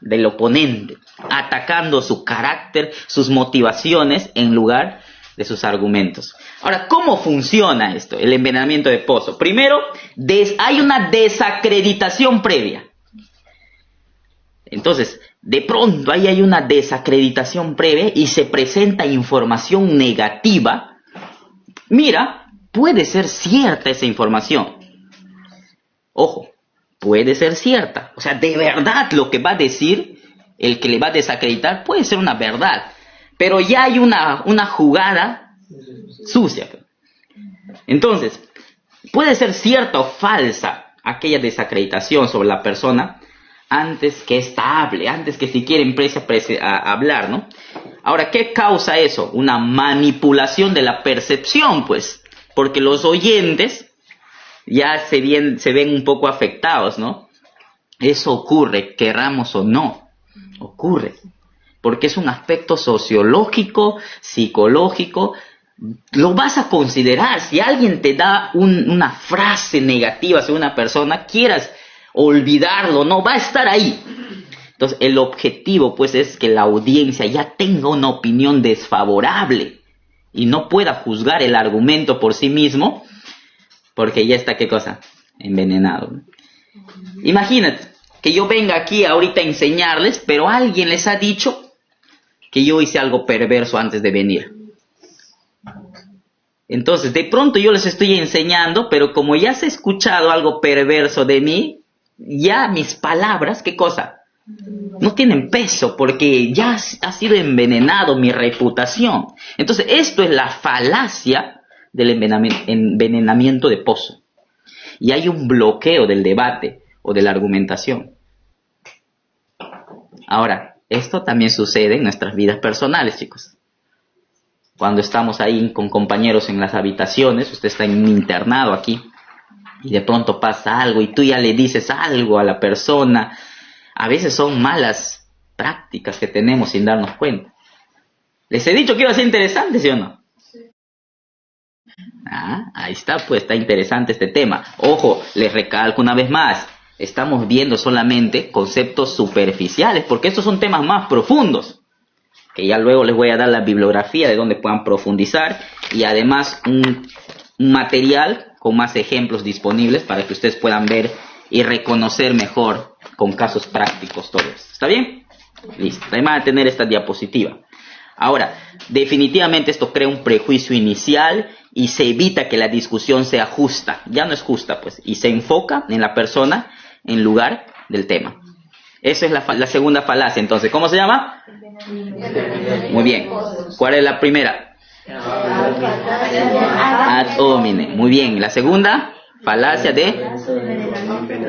del oponente, atacando su carácter, sus motivaciones en lugar de sus argumentos. Ahora, ¿cómo funciona esto, el envenenamiento de pozo? Primero, hay una desacreditación previa. Entonces, de pronto ahí hay una desacreditación previa y se presenta información negativa. Mira, puede ser cierta esa información. Ojo, puede ser cierta. O sea, de verdad lo que va a decir el que le va a desacreditar puede ser una verdad. Pero ya hay una jugada sucia. Entonces, puede ser cierta o falsa aquella desacreditación sobre la persona antes que ésta hable, antes que siquiera empiece a hablar, ¿no? Ahora, ¿qué causa eso? Una manipulación de la percepción, pues, porque los oyentes ya se ven un poco afectados, ¿no? Eso ocurre, querramos o no, ocurre, porque es un aspecto sociológico, psicológico. Lo vas a considerar. Si alguien te da una frase negativa sobre una persona, quieras olvidarlo, no va a estar ahí. Entonces el objetivo pues es que la audiencia ya tenga una opinión desfavorable y no pueda juzgar el argumento por sí mismo, porque ya está, ¿qué cosa? Envenenado. Imagínate que yo venga aquí ahorita a enseñarles, pero alguien les ha dicho que yo hice algo perverso antes de venir. Entonces de pronto yo les estoy enseñando, pero como ya se ha escuchado algo perverso de mí, ya mis palabras, ¿qué cosa? No tienen peso, porque ya ha sido envenenado mi reputación. Entonces esto es la falacia del envenenamiento de pozo. Y hay un bloqueo del debate o de la argumentación. Ahora, esto también sucede en nuestras vidas personales, chicos. Cuando estamos ahí con compañeros en las habitaciones, usted está en un internado aquí, y de pronto pasa algo y tú ya le dices algo a la persona. A veces son malas prácticas que tenemos sin darnos cuenta. Les he dicho que iba a ser interesante, ¿sí o no? Sí. Ahí está, pues está interesante este tema. Ojo, les recalco una vez más, estamos viendo solamente conceptos superficiales, porque estos son temas más profundos, que ya luego les voy a dar la bibliografía de donde puedan profundizar, y además un material con más ejemplos disponibles para que ustedes puedan ver y reconocer mejor con casos prácticos todo esto. ¿Está bien? Listo. Además de tener esta diapositiva. Ahora, definitivamente esto crea un prejuicio inicial y se evita que la discusión sea justa. Ya no es justa, pues. Y se enfoca en la persona en lugar del tema. Esa es la segunda falacia. Entonces, ¿cómo se llama? Muy bien. ¿Cuál es la primera? Ad hominem. Muy bien. La segunda, falacia de...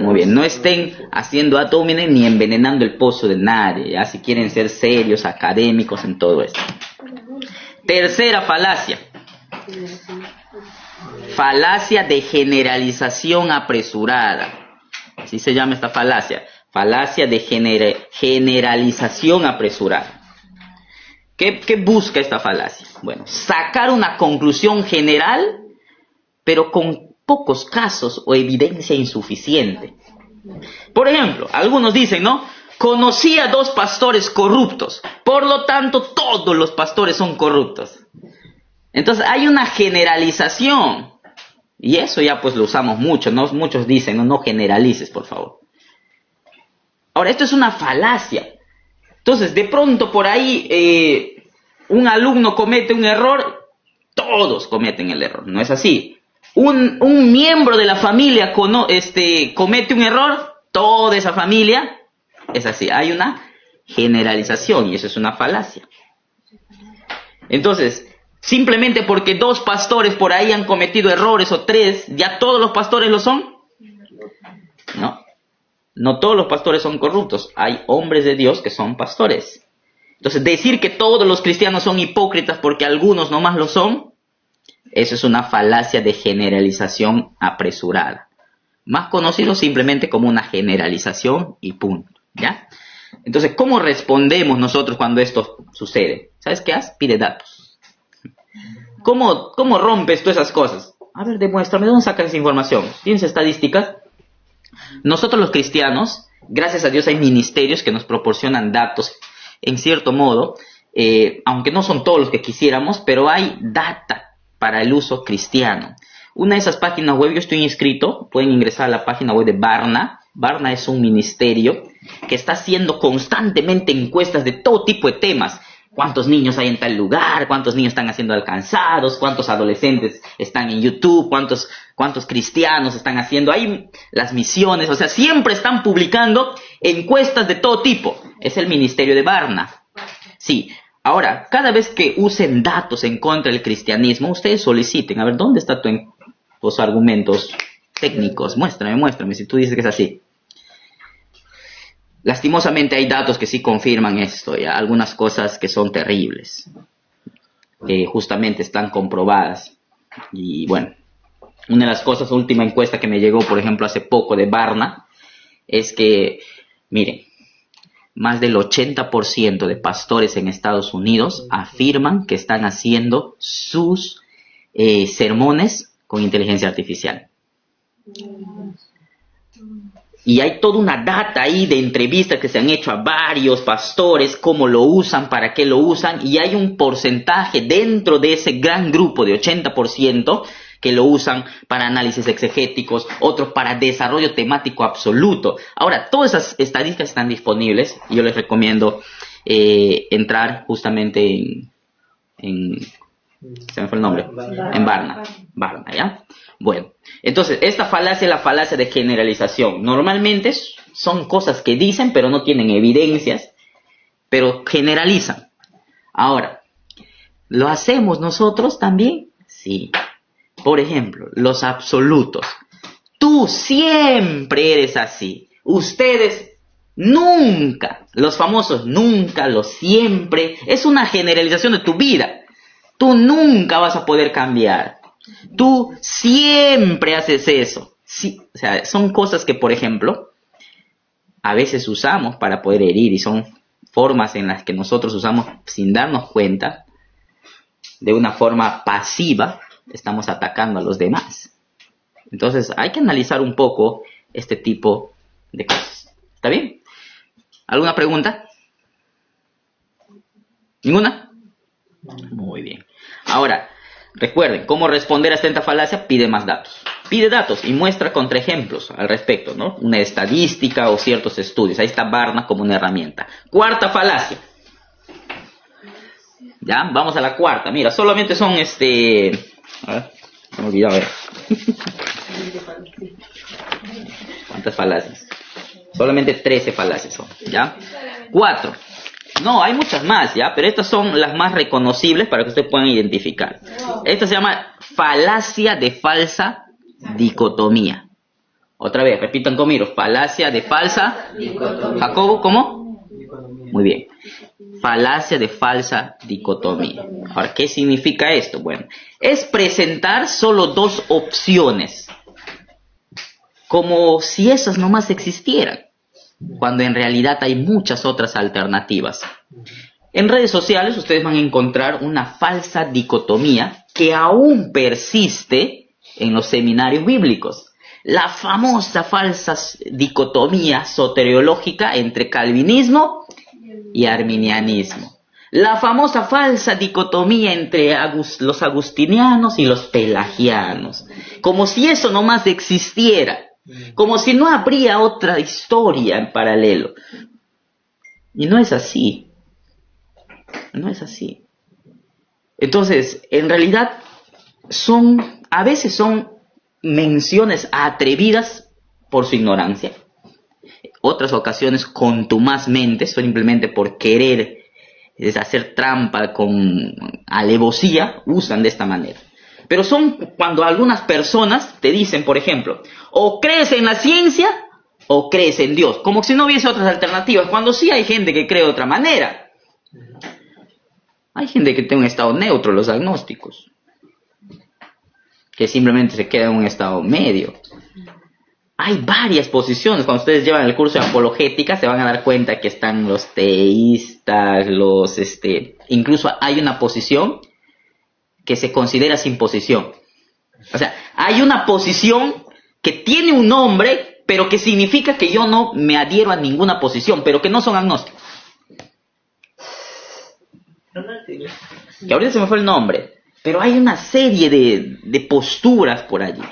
Muy bien. No estén haciendo ad hominem ni envenenando el pozo de nadie. ¿Ya? Si quieren ser serios, académicos en todo esto. Tercera falacia. Falacia de generalización apresurada. Así se llama esta falacia. Falacia de generalización apresurada. ¿Qué busca esta falacia? Bueno, sacar una conclusión general, pero con pocos casos o evidencia insuficiente. Por ejemplo, algunos dicen, ¿no? Conocí a 2 pastores corruptos, por lo tanto todos los pastores son corruptos. Entonces hay una generalización, y eso ya pues lo usamos mucho, ¿no? Muchos dicen, no generalices, por favor. Ahora, esto es una falacia. Entonces, de pronto por ahí un alumno comete un error, todos cometen el error, no es así. Un miembro de la familia comete un error, toda esa familia es así. Hay una generalización y eso es una falacia. Entonces, simplemente porque 2 pastores por ahí han cometido errores o 3, ¿ya todos los pastores lo son? No. No todos los pastores son corruptos. Hay hombres de Dios que son pastores. Entonces, decir que todos los cristianos son hipócritas porque algunos nomás lo son, eso es una falacia de generalización apresurada. Más conocido simplemente como una generalización y punto. ¿Ya? Entonces, ¿cómo respondemos nosotros cuando esto sucede? ¿Sabes qué haces? Pide datos. ¿Cómo rompes tú esas cosas? A ver, demuéstrame, ¿de dónde sacas esa información? ¿Tienes estadísticas? Nosotros los cristianos gracias a Dios hay ministerios que nos proporcionan datos, en cierto modo, aunque no son todos los que quisiéramos, pero hay data para el uso cristiano. Una de esas páginas web, yo estoy inscrito, pueden ingresar a la página web de Barna. Barna es un ministerio que está haciendo constantemente encuestas de todo tipo de temas. ¿Cuántos niños hay en tal lugar? ¿Cuántos niños están siendo alcanzados? ¿Cuántos adolescentes están en YouTube? ¿Cuántos cristianos están haciendo ahí las misiones? O sea, siempre están publicando encuestas de todo tipo. Es el ministerio de Barna. Sí. Ahora, cada vez que usen datos en contra del cristianismo, ustedes soliciten, a ver, ¿dónde están tus argumentos técnicos? Muéstrame si tú dices que es así. Lastimosamente hay datos que sí confirman esto, ya algunas cosas que son terribles, que justamente están comprobadas. Y bueno, una de las cosas, última encuesta que me llegó, por ejemplo, hace poco de Barna, es que, miren, más del 80% de pastores en Estados Unidos afirman que están haciendo sus sermones con inteligencia artificial. Y hay toda una data ahí de entrevistas que se han hecho a varios pastores, cómo lo usan, para qué lo usan, y hay un porcentaje dentro de ese gran grupo de 80% que lo usan para análisis exegéticos, otros para desarrollo temático absoluto. Ahora, todas esas estadísticas están disponibles y yo les recomiendo entrar justamente se me fue el nombre, en Barna, ¿ya? Bueno, entonces, esta falacia es la falacia de generalización. Normalmente son cosas que dicen, pero no tienen evidencias, pero generalizan. Ahora, ¿lo hacemos nosotros también? Sí. Por ejemplo, los absolutos. Tú siempre eres así. Ustedes nunca. Los famosos nunca, los siempre. Es una generalización de tu vida. Tú nunca vas a poder cambiar. Tú siempre haces eso. Sí, o sea, son cosas que, por ejemplo, a veces usamos para poder herir y son formas en las que nosotros usamos sin darnos cuenta, de una forma pasiva, estamos atacando a los demás. Entonces, hay que analizar un poco este tipo de cosas. ¿Está bien? ¿Alguna pregunta? ¿Ninguna? Muy bien. Ahora, recuerden, ¿cómo responder a esta falacia? Pide más datos. Pide datos y muestra contraejemplos al respecto, ¿no? Una estadística o ciertos estudios. Ahí está Barna como una herramienta. Cuarta falacia. Ya, vamos a la cuarta. Mira, solamente son A ver, se me olvidó, a ver. ¿Cuántas falacias? Solamente 13 falacias son, ¿ya? 4. No, hay muchas más, ¿ya? Pero estas son las más reconocibles para que ustedes puedan identificar. Esta se llama falacia de falsa dicotomía. Otra vez, repitan conmigo. Falacia de falsa dicotomía. Jacobo, ¿cómo? Dicotomía. Muy bien. Falacia de falsa dicotomía. Ahora, ¿qué significa esto? Bueno, es presentar solo dos opciones, como si esas nomás existieran, cuando en realidad hay muchas otras alternativas. En redes sociales ustedes van a encontrar una falsa dicotomía que aún persiste en los seminarios bíblicos. La famosa falsa dicotomía soteriológica entre calvinismo y arminianismo. La famosa falsa dicotomía entre los agustinianos y los pelagianos. Como si eso nomás existiera. Como si no habría otra historia en paralelo. Y no es así. No es así. Entonces, en realidad, a veces son menciones atrevidas por su ignorancia. Otras ocasiones contumazmente, simplemente por querer hacer trampa con alevosía, usan de esta manera. Pero son cuando algunas personas te dicen, por ejemplo, o crees en la ciencia o crees en Dios, como si no hubiese otras alternativas, cuando sí hay gente que cree de otra manera. Hay gente que tiene un estado neutro, los agnósticos, que simplemente se queda en un estado medio. Hay varias posiciones. Cuando ustedes llevan el curso de apologética se van a dar cuenta que están los teístas, incluso hay una posición que se considera sin posición. O sea, hay una posición que tiene un nombre, pero que significa que yo no me adhiero a ninguna posición, pero que no son agnósticos. Que ahorita se me fue el nombre, pero hay una serie de posturas por allí.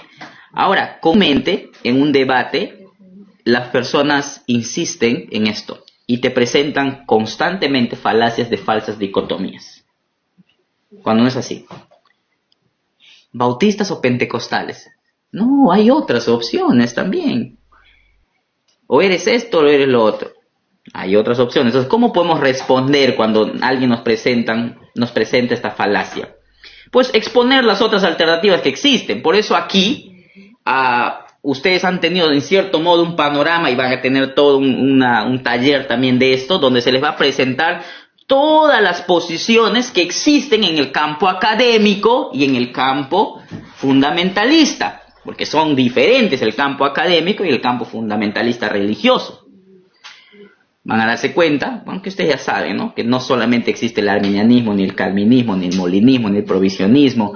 Ahora, comúnmente, en un debate, las personas insisten en esto y te presentan constantemente falacias de falsas dicotomías. Cuando no es así. ¿Bautistas o pentecostales? No, hay otras opciones también. O eres esto o eres lo otro. Hay otras opciones. Entonces, ¿cómo podemos responder cuando alguien nos presenta esta falacia? Pues exponer las otras alternativas que existen. Por eso aquí ustedes han tenido en cierto modo un panorama y van a tener todo un taller también de esto, donde se les va a presentar todas las posiciones que existen en el campo académico y en el campo fundamentalista, porque son diferentes el campo académico y el campo fundamentalista religioso. Van a darse cuenta, aunque ustedes ya saben, ¿no?, que no solamente existe el arminianismo, ni el calvinismo, ni el molinismo, ni el provisionismo.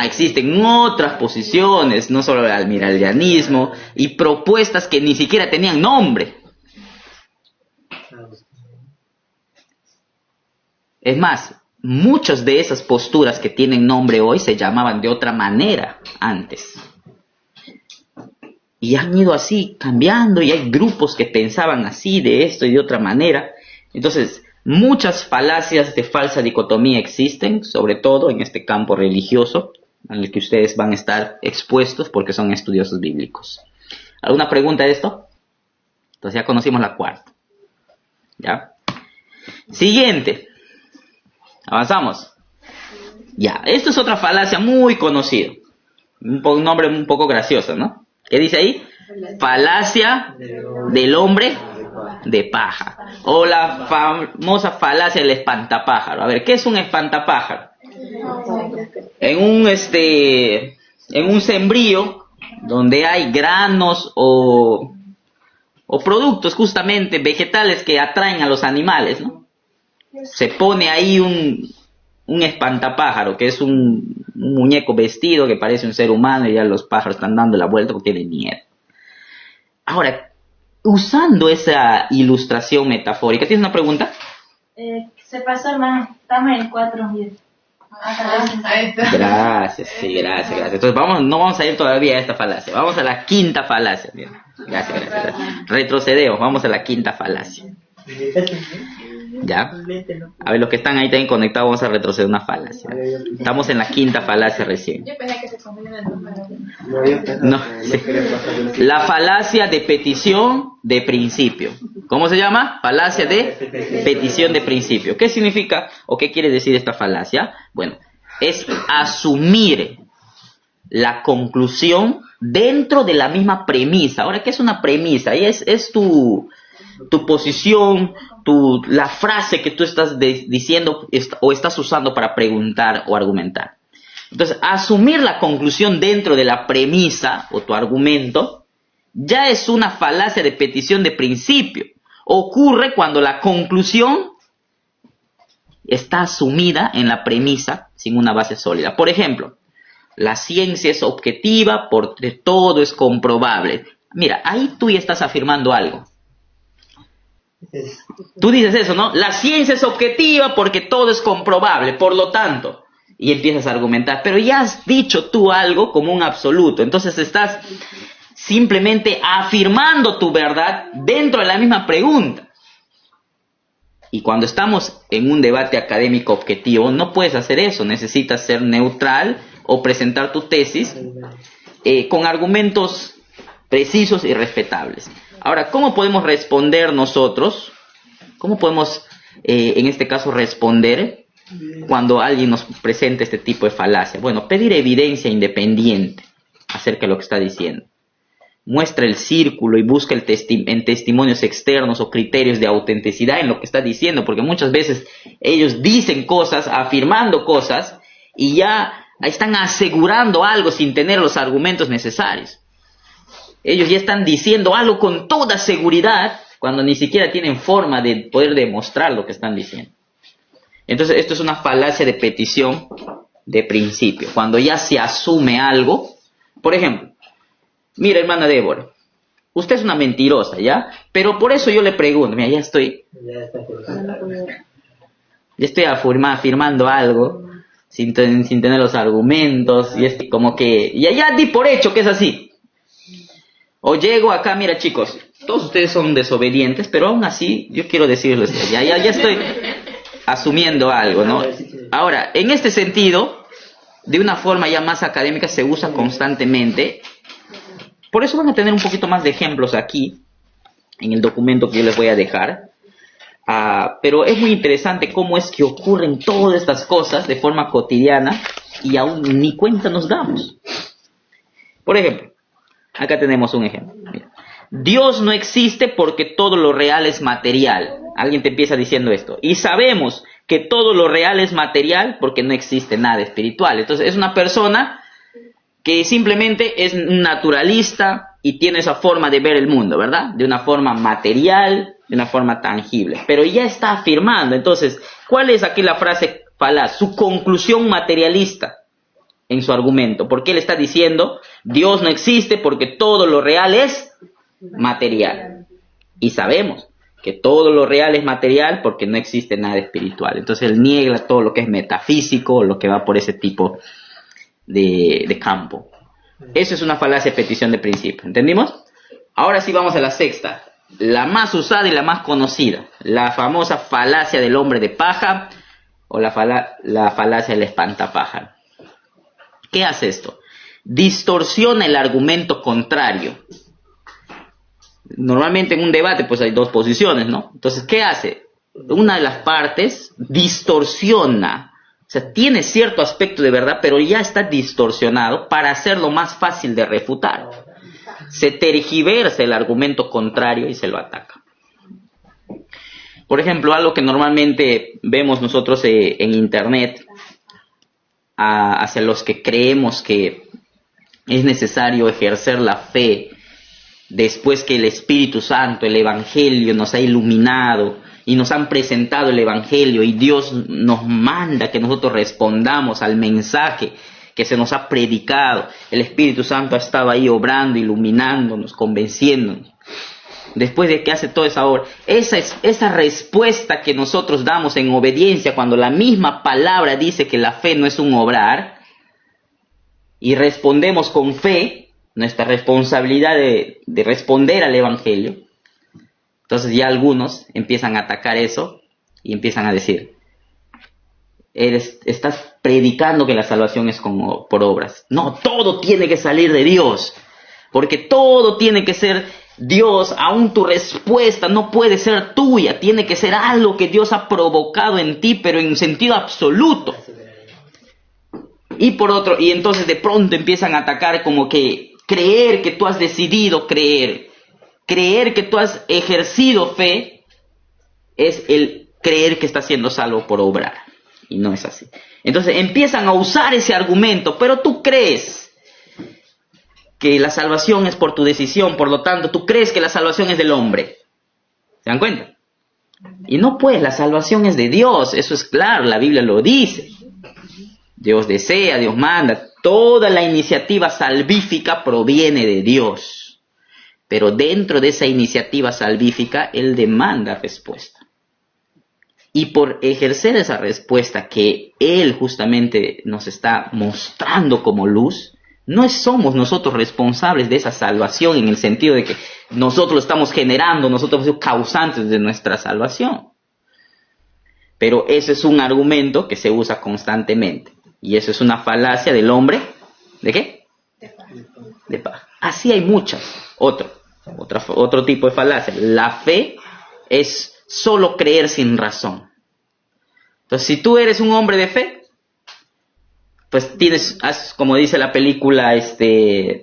Existen otras posiciones, no solo el almiralianismo, y propuestas que ni siquiera tenían nombre. Es más, muchas de esas posturas que tienen nombre hoy se llamaban de otra manera antes. Y han ido así cambiando, y hay grupos que pensaban así, de esto y de otra manera. Entonces, muchas falacias de falsa dicotomía existen, sobre todo en este campo religioso, en el que ustedes van a estar expuestos porque son estudiosos bíblicos. ¿Alguna pregunta de esto? Entonces ya conocimos la cuarta. ¿Ya? Siguiente. Avanzamos. Ya, esto es otra falacia muy conocida. Un nombre un poco gracioso, ¿no? ¿Qué dice ahí? Falacia del hombre de paja. O la famosa falacia del espantapájaro. A ver, ¿qué es un espantapájaro? En un sembrío donde hay granos o productos justamente vegetales que atraen a los animales, ¿no? Se pone ahí un espantapájaro, que es un muñeco vestido que parece un ser humano, y ya los pájaros están dando la vuelta porque tienen miedo. Ahora, usando esa ilustración metafórica, ¿tienes una pregunta? Se pasó, hermano. Estamos en 4. Gracias, sí, gracias. Entonces no vamos a ir todavía a esta falacia. Vamos a la quinta falacia. Bien. Gracias. Retrocedemos, vamos a la quinta falacia. ¿Ya? A ver, los que están ahí también conectados, vamos a retroceder una falacia. Estamos en la quinta falacia recién. Yo pensé que se confundían las dos. No, sí. La falacia de petición de principio. ¿Cómo se llama? Falacia de petición de principio. ¿Qué significa o qué quiere decir esta falacia? Bueno, es asumir la conclusión dentro de la misma premisa. Ahora, ¿qué es una premisa? Ahí es tu posición, la frase que tú estás diciendo o estás usando para preguntar o argumentar. Entonces, asumir la conclusión dentro de la premisa o tu argumento ya es una falacia de petición de principio. Ocurre cuando la conclusión está asumida en la premisa sin una base sólida. Por ejemplo, la ciencia es objetiva porque todo es comprobable. Mira, ahí tú ya estás afirmando algo. Tú dices eso, ¿no? La ciencia es objetiva porque todo es comprobable, por lo tanto, y empiezas a argumentar, pero ya has dicho tú algo como un absoluto, entonces estás simplemente afirmando tu verdad dentro de la misma pregunta. Y cuando estamos en un debate académico objetivo, no puedes hacer eso, necesitas ser neutral o presentar tu tesis con argumentos precisos y respetables. Ahora, ¿cómo podemos responder nosotros? ¿Cómo podemos, en este caso, responder cuando alguien nos presenta este tipo de falacia? Bueno, pedir evidencia independiente acerca de lo que está diciendo. Muestra el círculo y busca en testimonios externos o criterios de autenticidad en lo que está diciendo, porque muchas veces ellos dicen cosas, afirmando cosas, y ya están asegurando algo sin tener los argumentos necesarios. Ellos ya están diciendo algo con toda seguridad cuando ni siquiera tienen forma de poder demostrar lo que están diciendo. Entonces, esto es una falacia de petición de principio. Cuando ya se asume algo, por ejemplo, mira, hermana Débora, usted es una mentirosa, ¿ya? Pero por eso yo le pregunto, mira, ya estoy afirmando algo sin tener los argumentos, y es como que ya di por hecho que es así. O llego acá, mira chicos, todos ustedes son desobedientes, pero aún así yo quiero decirles, ya estoy asumiendo algo, ¿no? Ahora, en este sentido, de una forma ya más académica, se usa constantemente. Por eso van a tener un poquito más de ejemplos aquí, en el documento que yo les voy a dejar. Pero es muy interesante cómo es que ocurren todas estas cosas de forma cotidiana y aún ni cuenta nos damos. Por ejemplo, acá tenemos un ejemplo. Mira. Dios no existe porque todo lo real es material. Alguien te empieza diciendo esto. Y sabemos que todo lo real es material porque no existe nada espiritual. Entonces es una persona que simplemente es naturalista y tiene esa forma de ver el mundo, ¿verdad? De una forma material, de una forma tangible. Pero ya está afirmando. Entonces, ¿cuál es aquí la frase falaz? Su conclusión materialista en su argumento. Porque él está diciendo, Dios no existe porque todo lo real es material. Y sabemos que todo lo real es material porque no existe nada espiritual. Entonces él niega todo lo que es metafísico, lo que va por ese tipo de campo. Eso es una falacia de petición de principio. ¿Entendimos? Ahora sí vamos a la sexta. La más usada y la más conocida. La famosa falacia del hombre de paja o la falacia del espantapájaro. ¿Qué hace esto? Distorsiona el argumento contrario. Normalmente en un debate pues hay dos posiciones, ¿no? Entonces, ¿qué hace? Una de las partes distorsiona, o sea, tiene cierto aspecto de verdad, pero ya está distorsionado para hacerlo más fácil de refutar. Se tergiversa el argumento contrario y se lo ataca. Por ejemplo, algo que normalmente vemos nosotros en internet, hacia los que creemos que es necesario ejercer la fe después que el Espíritu Santo, el Evangelio nos ha iluminado y nos han presentado el Evangelio y Dios nos manda que nosotros respondamos al mensaje que se nos ha predicado. El Espíritu Santo ha estado ahí obrando, iluminándonos, convenciéndonos. Después de que hace toda esa obra, esa respuesta que nosotros damos en obediencia cuando la misma palabra dice que la fe no es un obrar y respondemos con fe, nuestra responsabilidad de responder al Evangelio. Entonces ya algunos empiezan a atacar eso y empiezan a decir, estás predicando que la salvación es por obras. No, todo tiene que salir de Dios, porque todo tiene que ser Dios, aún tu respuesta no puede ser tuya, tiene que ser algo que Dios ha provocado en ti, pero en sentido absoluto. Y entonces de pronto empiezan a atacar como que creer que tú has decidido creer que tú has ejercido fe, es el creer que estás siendo salvo por obrar. Y no es así. Entonces empiezan a usar ese argumento, pero tú crees que la salvación es por tu decisión, por lo tanto tú crees que la salvación es del hombre. ¿Se dan cuenta? Y no pues, la salvación es de Dios, eso es claro, la Biblia lo dice. Dios desea, Dios manda, toda la iniciativa salvífica proviene de Dios. Pero dentro de esa iniciativa salvífica, Él demanda respuesta. Y por ejercer esa respuesta que Él justamente nos está mostrando como luz, no somos nosotros responsables de esa salvación en el sentido de que nosotros lo estamos generando, nosotros somos causantes de nuestra salvación. Pero ese es un argumento que se usa constantemente. Y eso es una falacia del hombre, ¿de qué? De paja. Así hay muchas. Otro tipo de falacia. La fe es solo creer sin razón. Entonces, si tú eres un hombre de fe, pues como dice la película,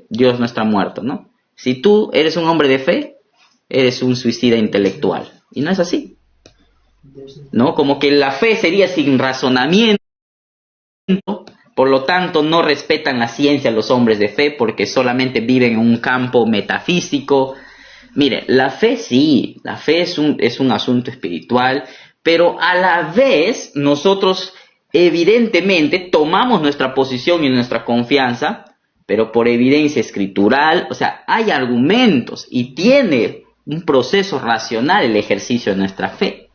Dios no está muerto, ¿no? Si tú eres un hombre de fe, eres un suicida intelectual. Y no es así, ¿no? Como que la fe sería sin razonamiento. Por lo tanto, no respetan la ciencia los hombres de fe porque solamente viven en un campo metafísico. Mire, la fe sí, la fe es un asunto espiritual, pero a la vez nosotros evidentemente tomamos nuestra posición y nuestra confianza pero por evidencia escritural, o sea, hay argumentos y tiene un proceso racional el ejercicio de nuestra fe.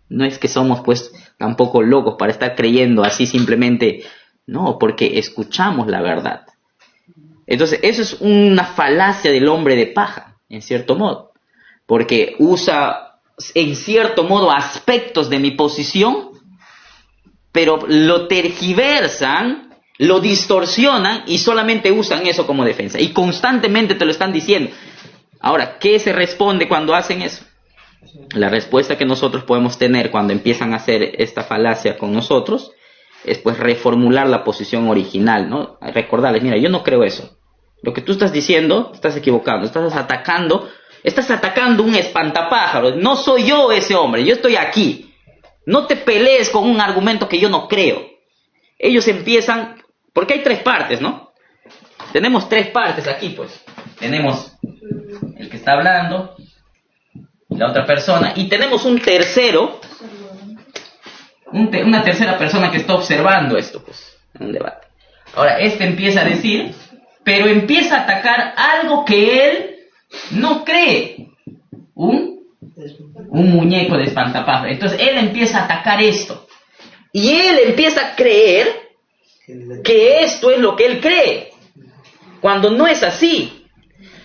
No es que somos pues tampoco locos para estar creyendo así simplemente, no, porque escuchamos la verdad. Entonces, eso es una falacia del hombre de paja, en cierto modo, porque usa en cierto modo aspectos de mi posición, pero lo tergiversan, lo distorsionan y solamente usan eso como defensa. Y constantemente te lo están diciendo. Ahora, ¿qué se responde cuando hacen eso? La respuesta que nosotros podemos tener cuando empiezan a hacer esta falacia con nosotros es pues reformular la posición original, ¿no? Recordarles, mira, yo no creo eso. Lo que tú estás diciendo, estás equivocando, estás atacando un espantapájaros. No soy yo ese hombre, yo estoy aquí. No te pelees con un argumento que yo no creo. Ellos empiezan, porque hay tres partes, ¿no? Tenemos tres partes aquí, pues. Tenemos el que está hablando, la otra persona, y tenemos un tercero, una tercera persona que está observando esto, pues, en un debate. Ahora, este empieza a decir, pero empieza a atacar algo que él no cree, un muñeco de espantapájaros. Entonces, él empieza a atacar esto, y él empieza a creer que esto es lo que él cree, cuando no es así.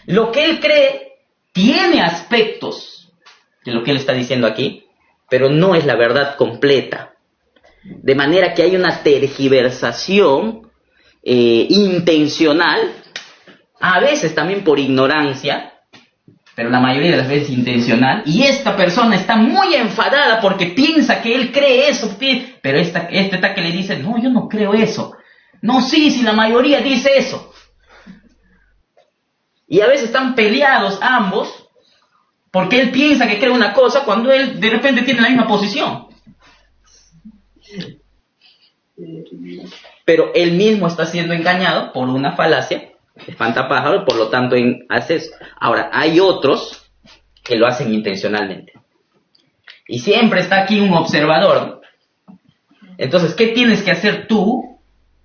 Lo que él cree tiene aspectos de lo que él está diciendo aquí, pero no es la verdad completa. De manera que hay una tergiversación intencional, a veces también por ignorancia, pero la mayoría de las veces intencional, y esta persona está muy enfadada porque piensa que él cree eso, pero este está que le dice, no, yo no creo eso. No, sí, si la mayoría dice eso. Y a veces están peleados ambos, porque él piensa que cree una cosa cuando él de repente tiene la misma posición. Pero él mismo está siendo engañado por una falacia, espantapájaros, por lo tanto hace eso. Ahora, hay otros que lo hacen intencionalmente. Y siempre está aquí un observador. Entonces, ¿qué tienes que hacer tú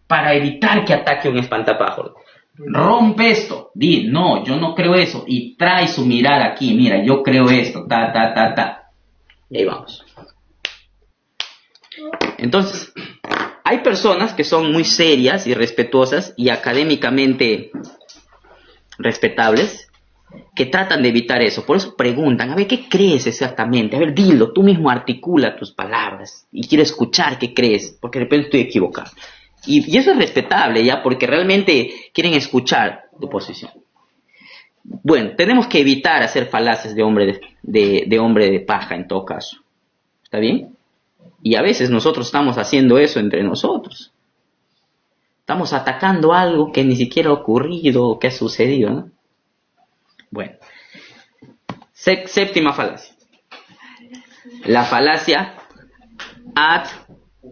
para evitar que ataque un espantapájaros? Rompe esto, di, no, yo no creo eso, y trae su mirada aquí, mira, yo creo esto, y ahí vamos. Entonces, hay personas que son muy serias y respetuosas y académicamente respetables que tratan de evitar eso, por eso preguntan, a ver, ¿qué crees exactamente? A ver, dilo, tú mismo articula tus palabras y quiero escuchar qué crees, porque de repente estoy equivocado. Y eso es respetable, ¿ya? Porque realmente quieren escuchar tu posición. Bueno, tenemos que evitar hacer falacias de hombre de paja en todo caso. ¿Está bien? Y a veces nosotros estamos haciendo eso entre nosotros. Estamos atacando algo que ni siquiera ha ocurrido o que ha sucedido, ¿no? Bueno. Séptima falacia. La falacia ad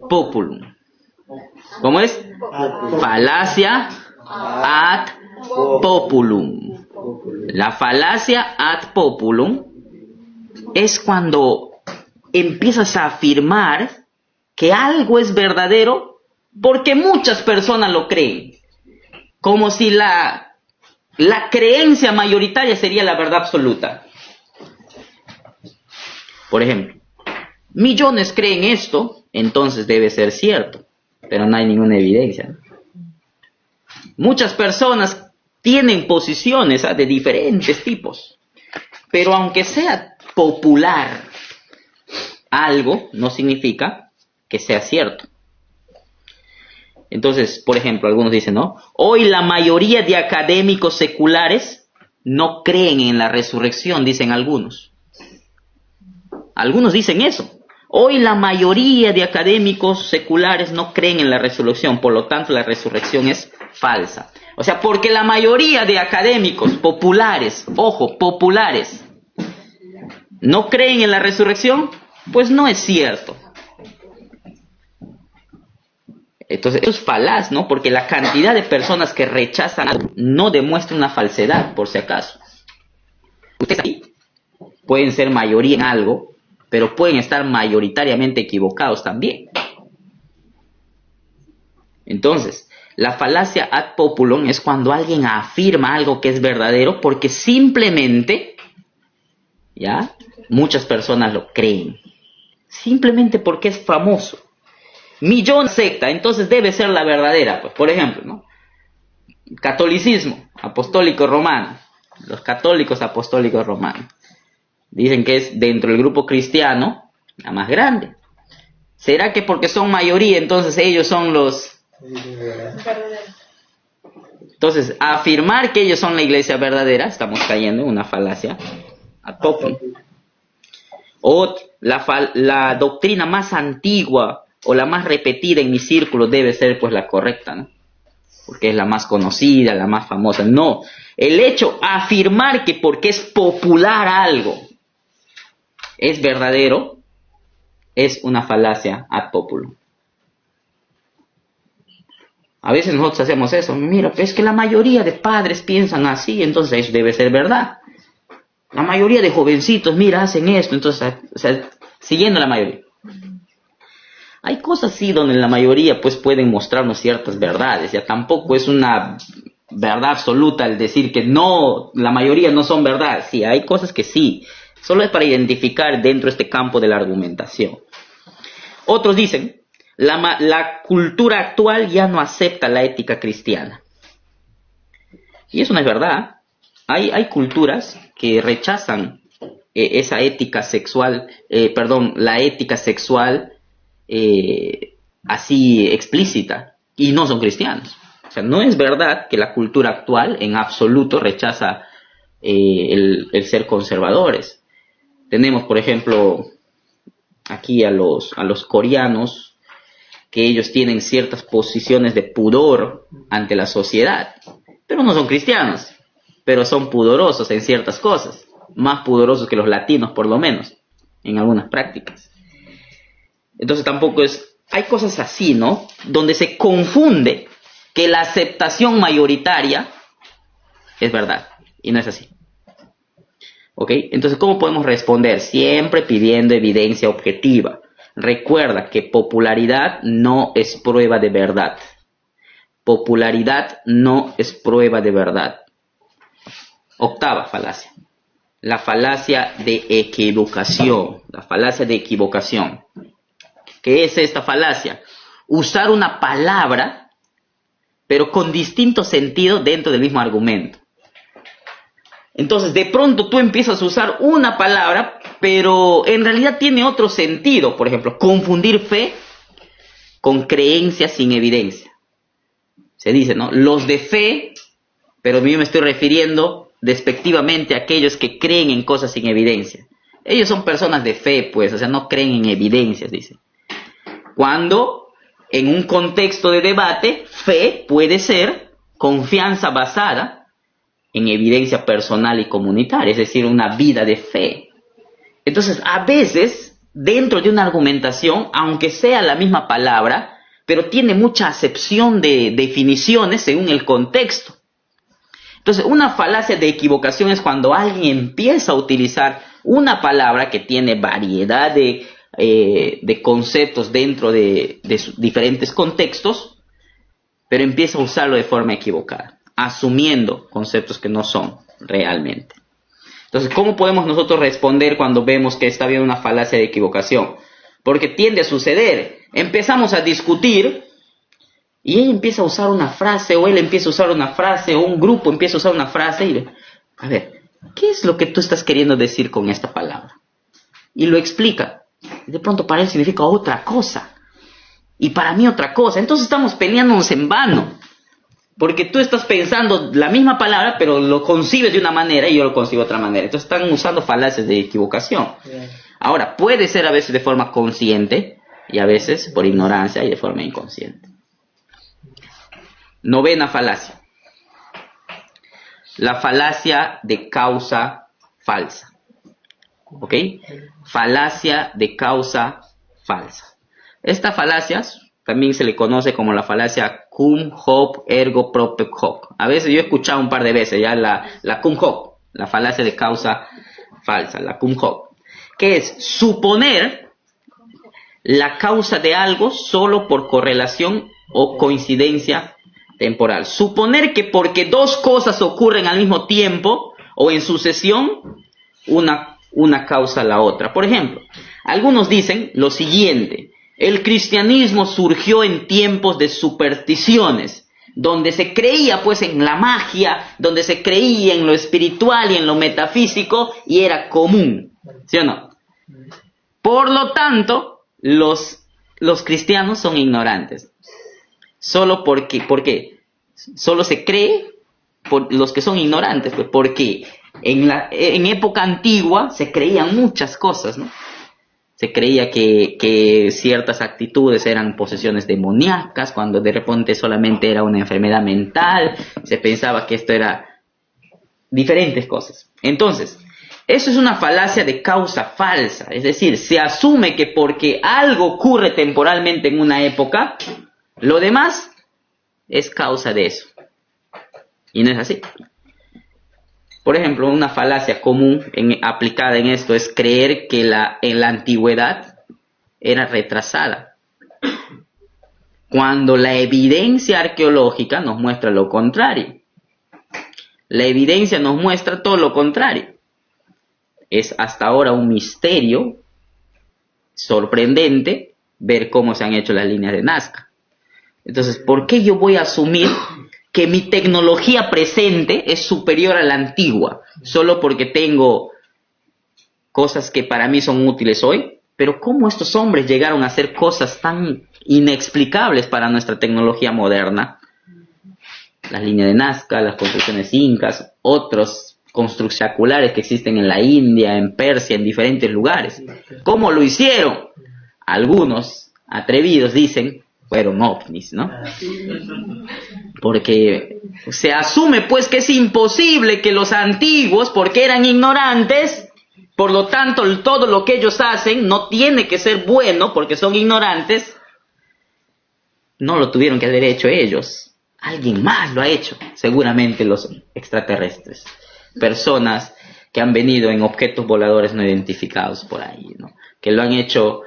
populum. ¿Cómo es? Falacia ad populum. La falacia ad populum es cuando empiezas a afirmar que algo es verdadero porque muchas personas lo creen. Como si la creencia mayoritaria sería la verdad absoluta. Por ejemplo, millones creen esto, entonces debe ser cierto. Pero no hay ninguna evidencia. Muchas personas tienen posiciones de diferentes tipos. Pero aunque sea popular algo, no significa que sea cierto. Entonces, por ejemplo, algunos dicen, ¿no? Hoy la mayoría de académicos seculares no creen en la resurrección, dicen algunos. Algunos dicen eso. Hoy la mayoría de académicos seculares no creen en la resurrección, por lo tanto la resurrección es falsa. O sea, porque la mayoría de académicos populares, ojo, populares, no creen en la resurrección, pues no es cierto. Entonces, eso es falaz, ¿no? Porque la cantidad de personas que rechazan algo no demuestra una falsedad, por si acaso. Ustedes ahí pueden ser mayoría en algo, pero pueden estar mayoritariamente equivocados también. Entonces, La falacia ad populum es cuando alguien afirma algo que es verdadero porque simplemente, ¿ya? Muchas personas lo creen. Simplemente porque es famoso. Millón secta, entonces debe ser la verdadera. Pues, por ejemplo, ¿no? Catolicismo apostólico romano. Los católicos apostólicos romanos. Dicen que es dentro del grupo cristiano la más grande. ¿Será que porque son mayoría entonces ellos son los... Entonces, afirmar que ellos son la iglesia verdadera, estamos cayendo en una falacia ad populum. O la doctrina más antigua o la más repetida en mi círculo debe ser pues la correcta, ¿no? Porque es la más conocida, la más famosa. No, el hecho afirmar que porque es popular algo es verdadero es una falacia ad populum. A veces nosotros hacemos eso. Mira, es que la mayoría de padres piensan así, entonces eso debe ser verdad. La mayoría de jovencitos, mira, hacen esto, entonces, o sea, siguiendo la mayoría. Hay cosas sí donde la mayoría pues pueden mostrarnos ciertas verdades. Ya tampoco es una verdad absoluta el decir que no, la mayoría no son verdad. Sí, hay cosas que sí. Solo es para identificar dentro de este campo de la argumentación. Otros dicen, la cultura actual ya no acepta la ética cristiana. Y eso no es verdad. Hay culturas que rechazan esa ética sexual, la ética sexual así explícita, y no son cristianos. O sea, no es verdad que la cultura actual en absoluto rechaza el ser conservadores. Tenemos, por ejemplo, aquí a los coreanos, que ellos tienen ciertas posiciones de pudor ante la sociedad, pero no son cristianos, pero son pudorosos en ciertas cosas, más pudorosos que los latinos por lo menos, en algunas prácticas. Entonces tampoco es, hay cosas así, ¿no? Donde se confunde que la aceptación mayoritaria es verdad, y no es así. ¿Ok? Entonces, ¿cómo podemos responder? Siempre pidiendo evidencia objetiva. Recuerda que popularidad no es prueba de verdad. Popularidad no es prueba de verdad. Octava falacia. La falacia de equivocación. La falacia de equivocación. ¿Qué es esta falacia? Usar una palabra, pero con distinto sentido dentro del mismo argumento. Entonces, de pronto tú empiezas a usar una palabra, pero en realidad tiene otro sentido. Por ejemplo, confundir fe con creencia sin evidencia. Se dice, ¿no? Los de fe, pero yo me estoy refiriendo despectivamente a aquellos que creen en cosas sin evidencia. Ellos son personas de fe, pues, o sea, no creen en evidencias, dice. Cuando en un contexto de debate, fe puede ser confianza basada en evidencia personal y comunitaria, es decir, una vida de fe. Entonces, a veces, dentro de una argumentación, aunque sea la misma palabra, pero tiene mucha acepción de definiciones según el contexto. Entonces, una falacia de equivocación es cuando alguien empieza a utilizar una palabra que tiene variedad de conceptos dentro de diferentes contextos, pero empieza a usarlo de forma equivocada, asumiendo conceptos que no son realmente. Entonces, ¿cómo podemos nosotros responder cuando vemos que está habiendo una falacia de equivocación? Porque tiende a suceder. Empezamos a discutir y ella empieza a usar una frase, o él empieza a usar una frase, o un grupo empieza a usar una frase y a ver, ¿qué es lo que tú estás queriendo decir con esta palabra? Y lo explica. De pronto para él significa otra cosa. Y para mí otra cosa. Entonces estamos peleándonos en vano. Porque tú estás pensando la misma palabra, pero lo concibes de una manera y yo lo concibo de otra manera. Entonces están usando falacias de equivocación. Ahora, puede ser a veces de forma consciente y a veces por ignorancia y de forma inconsciente. Novena falacia. La falacia de causa falsa. ¿Ok? Falacia de causa falsa. Esta falacia también se le conoce como la falacia cum hoc ergo propter hoc. A veces yo he escuchado un par de veces ya la cum hoc, la falacia de causa falsa, la cum hoc, que es suponer la causa de algo solo por correlación o coincidencia temporal. Suponer que porque dos cosas ocurren al mismo tiempo o en sucesión, una causa la otra. Por ejemplo, algunos dicen lo siguiente: el cristianismo surgió en tiempos de supersticiones, donde se creía pues en la magia, donde se creía en lo espiritual y en lo metafísico, y era común, ¿sí o no? Por lo tanto, los cristianos son ignorantes. Solo ¿por qué? Solo se cree por los que son ignorantes, pues, porque en época antigua se creían muchas cosas, ¿no? Se creía que ciertas actitudes eran posesiones demoníacas, cuando de repente solamente era una enfermedad mental. Se pensaba que esto era diferentes cosas. Entonces, eso es una falacia de causa falsa. Es decir, se asume que porque algo ocurre temporalmente en una época, lo demás es causa de eso. Y no es así. Por ejemplo, una falacia común aplicada en esto es creer que en la antigüedad era retrasada, cuando la evidencia arqueológica nos muestra lo contrario. La evidencia nos muestra todo lo contrario. Es hasta ahora un misterio sorprendente ver cómo se han hecho las líneas de Nazca. Entonces, ¿por qué yo voy a asumir que mi tecnología presente es superior a la antigua, solo porque tengo cosas que para mí son útiles hoy? Pero ¿cómo estos hombres llegaron a hacer cosas tan inexplicables para nuestra tecnología moderna? Las líneas de Nazca, las construcciones incas, otros construcciones que existen en la India, en Persia, en diferentes lugares. ¿Cómo lo hicieron? Algunos atrevidos dicen fueron ovnis, ¿no? Porque se asume pues que es imposible que los antiguos, porque eran ignorantes, por lo tanto todo lo que ellos hacen no tiene que ser bueno porque son ignorantes. No lo tuvieron que haber hecho ellos, alguien más lo ha hecho, seguramente los extraterrestres, personas que han venido en objetos voladores no identificados por ahí, ¿no? Que lo han hecho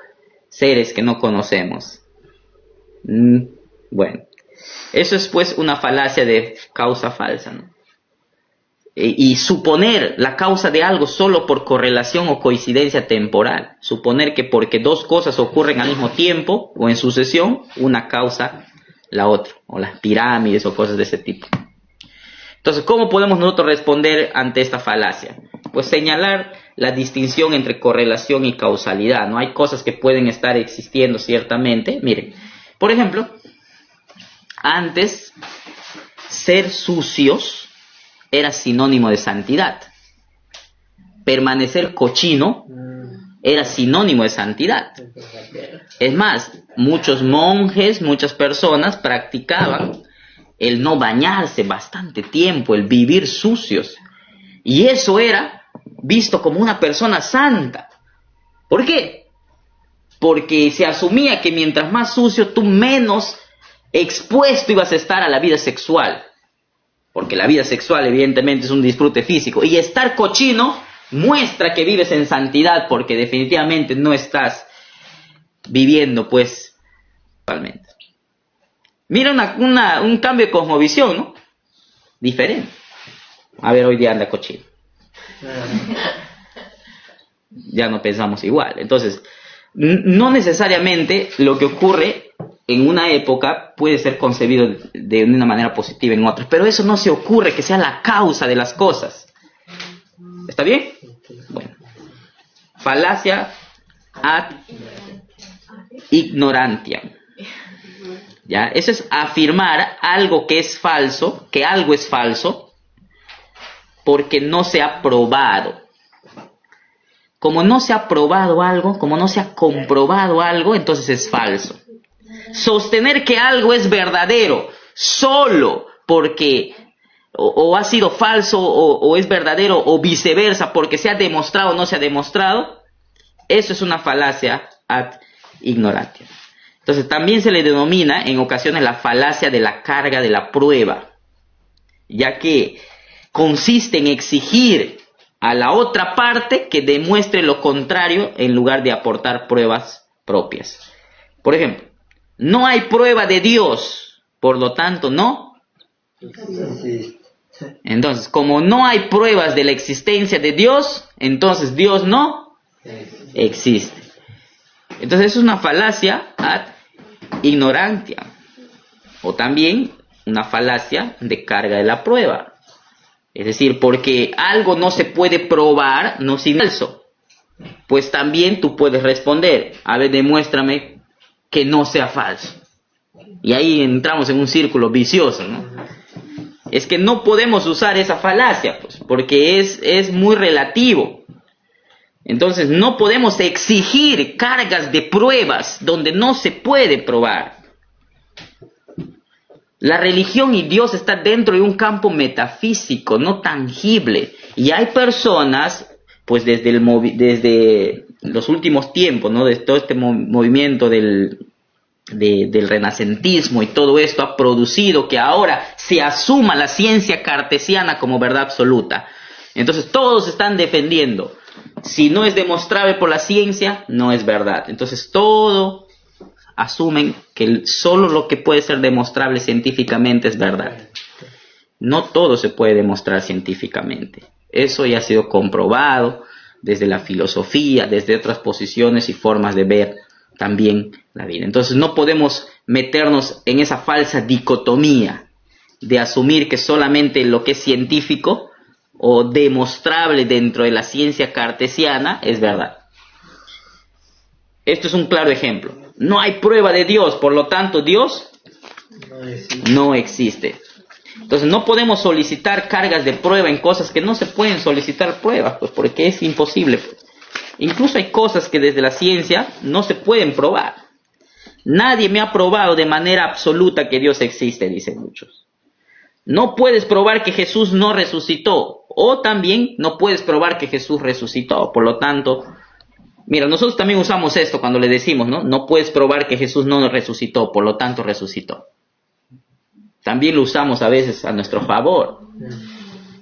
seres que no conocemos. Bueno, eso es pues una falacia de causa falsa, ¿no? Y suponer la causa de algo solo por correlación o coincidencia temporal. Suponer que porque dos cosas ocurren al mismo tiempo o en sucesión, una causa la otra, o las pirámides o cosas de ese tipo. Entonces, ¿cómo podemos nosotros responder ante esta falacia? Pues señalar la distinción entre correlación y causalidad, ¿no? Hay cosas que pueden estar existiendo ciertamente. Miren, por ejemplo, antes ser sucios era sinónimo de santidad. Permanecer cochino era sinónimo de santidad. Es más, muchos monjes, muchas personas practicaban el no bañarse bastante tiempo, el vivir sucios. Y eso era visto como una persona santa. ¿Por qué? Porque se asumía que mientras más sucio, tú menos expuesto ibas a estar a la vida sexual. Porque la vida sexual evidentemente es un disfrute físico. Y estar cochino muestra que vives en santidad, porque definitivamente no estás viviendo pues totalmente. Mira un cambio de cosmovisión, ¿no? Diferente. A ver, hoy día anda cochino. Ya no pensamos igual. Entonces, no necesariamente lo que ocurre en una época puede ser concebido de una manera positiva en otras, pero eso no se ocurre que sea la causa de las cosas. ¿Está bien? Bueno. Falacia ad ignorantiam. ¿Ya? Eso es afirmar algo que es falso, que algo es falso, porque no se ha probado. Como no se ha probado algo, como no se ha comprobado algo, entonces es falso. Sostener que algo es verdadero solo porque o ha sido falso o es verdadero o viceversa porque se ha demostrado o no se ha demostrado, eso es una falacia ad ignorantiam. Entonces también se le denomina en ocasiones la falacia de la carga de la prueba, ya que consiste en exigir a la otra parte que demuestre lo contrario en lugar de aportar pruebas propias. Por ejemplo, no hay prueba de Dios, por lo tanto no Entonces, como no hay pruebas de la existencia de Dios, entonces Dios no existe. Entonces es una falacia ad ignorantia, o también una falacia de carga de la prueba. Es decir, porque algo no se puede probar, no es falso. Pues también tú puedes responder, a ver, demuéstrame que no sea falso. Y ahí entramos en un círculo vicioso, ¿no? Es que no podemos usar esa falacia, pues, porque es muy relativo. Entonces no podemos exigir cargas de pruebas donde no se puede probar. La religión y Dios están dentro de un campo metafísico, no tangible. Y hay personas, pues desde los últimos tiempos, ¿no? De todo este movimiento del renacentismo y todo esto ha producido que ahora se asuma la ciencia cartesiana como verdad absoluta. Entonces todos están defendiendo, si no es demostrable por la ciencia, no es verdad. Entonces todo asumen que solo lo que puede ser demostrable científicamente es verdad. No todo se puede demostrar científicamente. Eso ya ha sido comprobado desde la filosofía, desde otras posiciones y formas de ver también la vida. Entonces no podemos meternos en esa falsa dicotomía de asumir que solamente lo que es científico o demostrable dentro de la ciencia cartesiana es verdad. Esto es un claro ejemplo. No hay prueba de Dios, por lo tanto Dios no existe. Entonces no podemos solicitar cargas de prueba en cosas que no se pueden solicitar pruebas, pues porque es imposible, pues. Incluso hay cosas que desde la ciencia no se pueden probar. Nadie me ha probado de manera absoluta que Dios existe, dicen muchos. No puedes probar que Jesús no resucitó, o también no puedes probar que Jesús resucitó. Por lo tanto, mira, nosotros también usamos esto cuando le decimos, ¿no? No puedes probar que Jesús no resucitó, por lo tanto resucitó. También lo usamos a veces a nuestro favor.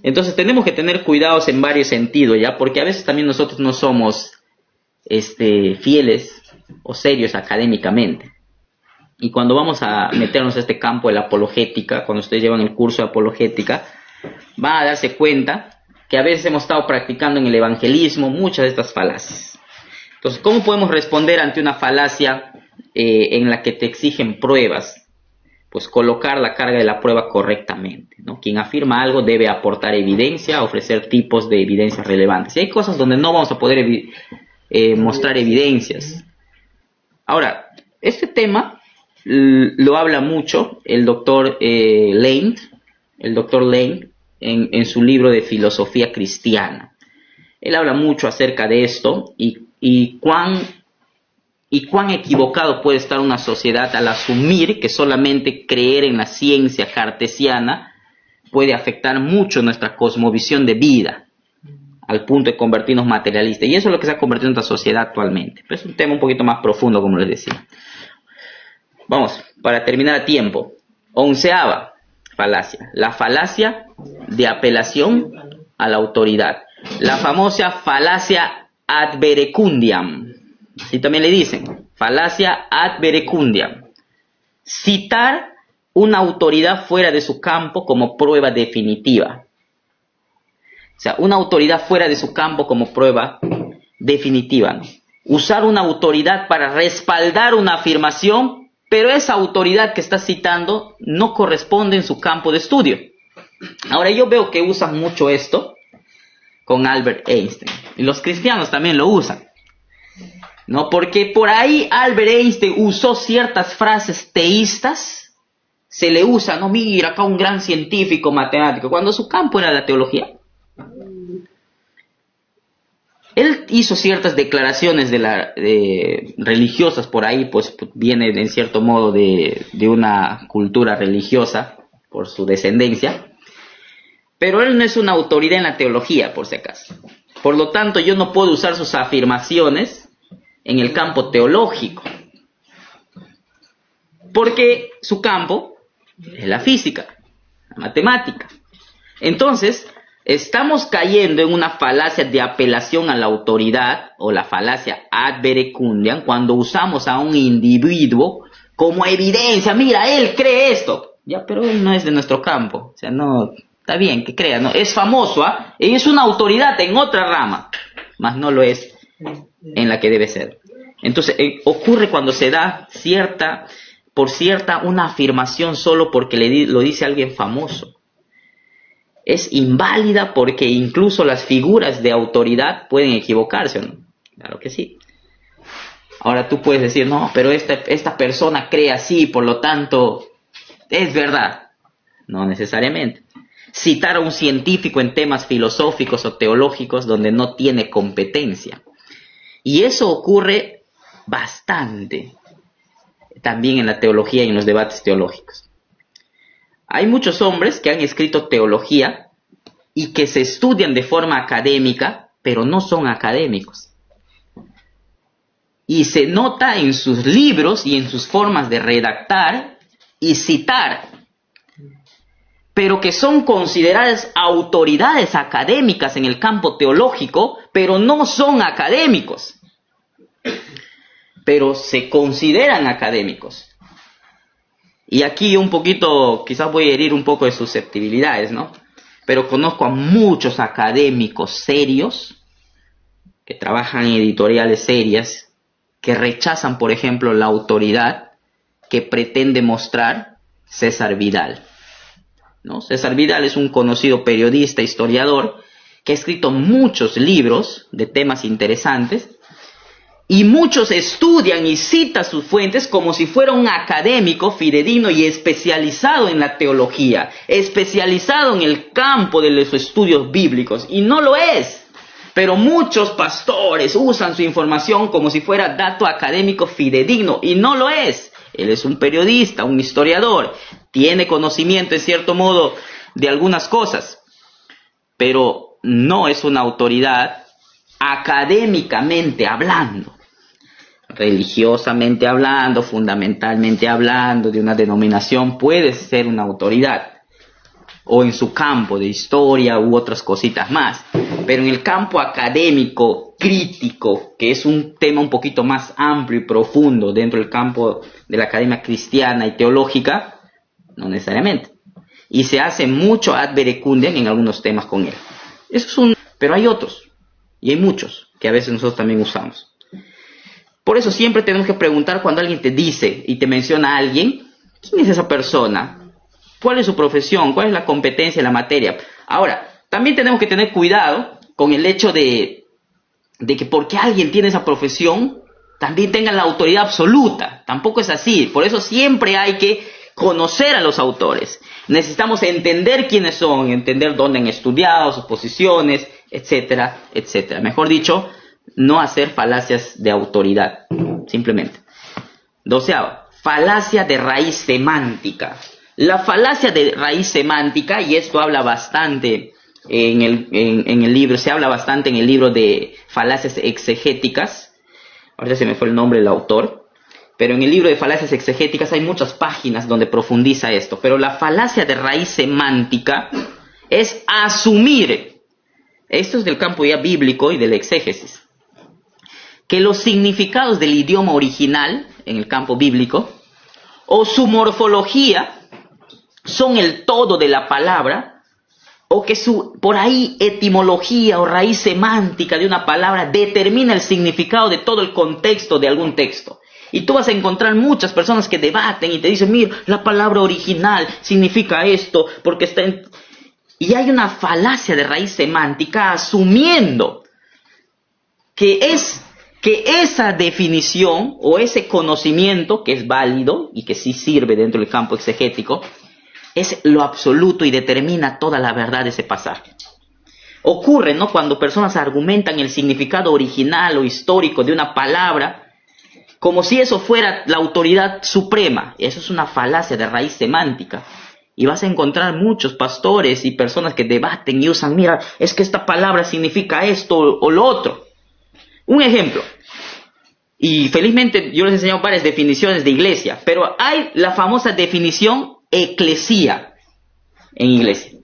Entonces tenemos que tener cuidados en varios sentidos, ¿ya? Porque a veces también nosotros no somos fieles o serios académicamente. Y cuando vamos a meternos a este campo de la apologética, cuando ustedes llevan el curso de apologética, van a darse cuenta que a veces hemos estado practicando en el evangelismo muchas de estas falacias. Entonces, ¿cómo podemos responder ante una falacia en la que te exigen pruebas? Pues colocar la carga de la prueba correctamente, ¿no? Quien afirma algo debe aportar evidencia, ofrecer tipos de evidencias relevantes. Y hay cosas donde no vamos a poder mostrar evidencias. Ahora, este tema lo habla mucho el doctor Lane, en su libro de Filosofía Cristiana. Él habla mucho acerca de esto y cuán equivocado puede estar una sociedad al asumir que solamente creer en la ciencia cartesiana puede afectar mucho nuestra cosmovisión de vida, al punto de convertirnos materialistas. Y eso es lo que se ha convertido en nuestra sociedad actualmente. Pero es un tema un poquito más profundo, como les decía. Vamos, para terminar a tiempo. 11ª falacia. La falacia de apelación a la autoridad. La famosa falacia ad verecundiam. Y también le dicen, falacia ad verecundiam. Citar una autoridad fuera de su campo como prueba definitiva. O sea, una autoridad fuera de su campo como prueba definitiva, ¿no? Usar una autoridad para respaldar una afirmación, pero esa autoridad que está citando no corresponde en su campo de estudio. Ahora yo veo que usan mucho esto con Albert Einstein. Y los cristianos también lo usan, ¿no? Porque por ahí Albert Einstein usó ciertas frases teístas, se le usa, no, mira, acá un gran científico matemático, cuando su campo era la teología. Él hizo ciertas declaraciones religiosas por ahí, pues viene en cierto modo de una cultura religiosa por su descendencia, pero él no es una autoridad en la teología, por si acaso. Por lo tanto, yo no puedo usar sus afirmaciones en el campo teológico, porque su campo es la física, la matemática. Entonces, estamos cayendo en una falacia de apelación a la autoridad, o la falacia ad verecundiam, cuando usamos a un individuo como evidencia. Mira, él cree esto. Ya, pero él no es de nuestro campo. O sea, no, está bien que crea, ¿no? Es famoso, ¿ah? Es una autoridad en otra rama, mas no lo es en la que debe ser. Entonces, ocurre cuando se da una afirmación solo porque lo dice alguien famoso. Es inválida porque incluso las figuras de autoridad pueden equivocarse, ¿no? Claro que sí. Ahora tú puedes decir, no, pero esta persona cree así, por lo tanto, es verdad. No necesariamente. Citar a un científico en temas filosóficos o teológicos donde no tiene competencia. Y eso ocurre bastante también en la teología y en los debates teológicos. Hay muchos hombres que han escrito teología y que se estudian de forma académica, pero no son académicos. Y se nota en sus libros y en sus formas de redactar y citar, pero que son consideradas autoridades académicas en el campo teológico, pero no son académicos. Pero se consideran académicos. Y aquí un poquito, quizás voy a herir un poco de susceptibilidades, ¿no? Pero conozco a muchos académicos serios, que trabajan en editoriales serias, que rechazan, por ejemplo, la autoridad que pretende mostrar César Vidal, ¿no? César Vidal es un conocido periodista, historiador, que ha escrito muchos libros de temas interesantes, y muchos estudian y citan sus fuentes como si fuera un académico fidedigno y especializado en la teología, especializado en el campo de los estudios bíblicos, y no lo es. Pero muchos pastores usan su información como si fuera dato académico fidedigno, y no lo es. Él es un periodista, un historiador, tiene conocimiento en cierto modo de algunas cosas, pero no es una autoridad académicamente hablando, religiosamente hablando, fundamentalmente hablando de una denominación. Puede ser una autoridad, o en su campo de historia u otras cositas más, pero en el campo académico, crítico, que es un tema un poquito más amplio y profundo dentro del campo de la academia cristiana y teológica, no necesariamente. Y se hace mucho ad verecundum en algunos temas con él. Pero hay otros, y hay muchos, que a veces nosotros también usamos. Por eso siempre tenemos que preguntar cuando alguien te dice y te menciona a alguien, ¿quién es esa persona? ¿Cuál es su profesión? ¿Cuál es la competencia en la materia? Ahora, también tenemos que tener cuidado con el hecho de que porque alguien tiene esa profesión, también tenga la autoridad absoluta. Tampoco es así. Por eso siempre hay que conocer a los autores. Necesitamos entender quiénes son, entender dónde han estudiado, sus posiciones, etcétera, etcétera. Mejor dicho, no hacer falacias de autoridad, simplemente. 12ª, falacia de raíz semántica. La falacia de raíz semántica, y esto habla bastante en el libro, se habla bastante en el libro de falacias exegéticas. Ahora se me fue el nombre del autor, pero en el libro de falacias exegéticas hay muchas páginas donde profundiza esto. Pero la falacia de raíz semántica es asumir, esto es del campo ya bíblico y del exégesis, que los significados del idioma original en el campo bíblico o su morfología son el todo de la palabra, o que por ahí etimología o raíz semántica de una palabra determina el significado de todo el contexto de algún texto. Y tú vas a encontrar muchas personas que debaten y te dicen, mira, la palabra original significa esto, porque está en... Y hay una falacia de raíz semántica asumiendo que esa definición o ese conocimiento, que es válido y que sí sirve dentro del campo exegético, es lo absoluto y determina toda la verdad de ese pasaje. Ocurre, ¿no?, cuando personas argumentan el significado original o histórico de una palabra como si eso fuera la autoridad suprema. Eso es una falacia de raíz semántica. Y vas a encontrar muchos pastores y personas que debaten y usan, mira, es que esta palabra significa esto o lo otro. Un ejemplo. Y felizmente yo les he enseñado varias definiciones de iglesia, pero hay la famosa definición eclesía en iglesia.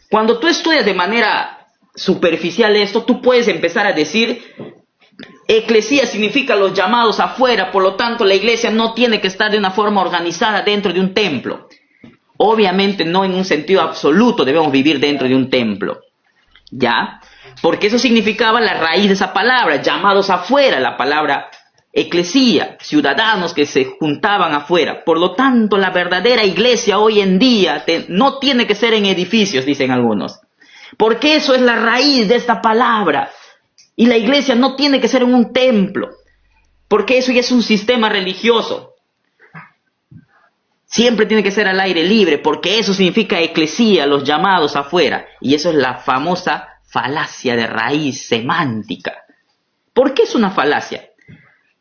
Cuando tú estudias de manera superficial esto, tú puedes empezar a decir, eclesía significa los llamados afuera, por lo tanto la iglesia no tiene que estar de una forma organizada dentro de un templo. Obviamente no en un sentido absoluto debemos vivir dentro de un templo, ¿ya? Porque eso significaba la raíz de esa palabra, llamados afuera, la palabra eclesía, ciudadanos que se juntaban afuera. Por lo tanto, la verdadera iglesia hoy en día no tiene que ser en edificios, dicen algunos. Porque eso es la raíz de esta palabra. Y la iglesia no tiene que ser en un templo. Porque eso ya es un sistema religioso. Siempre tiene que ser al aire libre, porque eso significa eclesía, los llamados afuera. Y eso es la famosa falacia de raíz semántica. ¿Por qué es una falacia?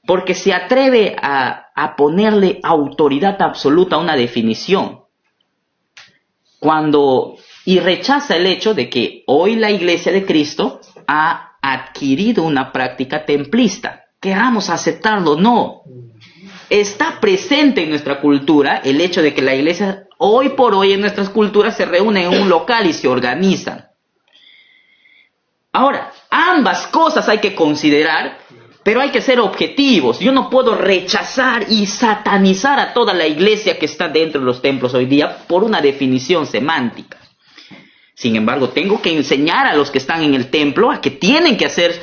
Porque se atreve a ponerle autoridad absoluta a una definición. Y rechaza el hecho de que hoy la Iglesia de Cristo ha adquirido una práctica templista. Queramos aceptarlo o no. Está presente en nuestra cultura el hecho de que la iglesia, hoy por hoy en nuestras culturas, se reúnen en un local y se organizan. Ahora, ambas cosas hay que considerar, pero hay que ser objetivos. Yo no puedo rechazar y satanizar a toda la iglesia que está dentro de los templos hoy día por una definición semántica. Sin embargo, tengo que enseñar a los que están en el templo a que tienen que hacer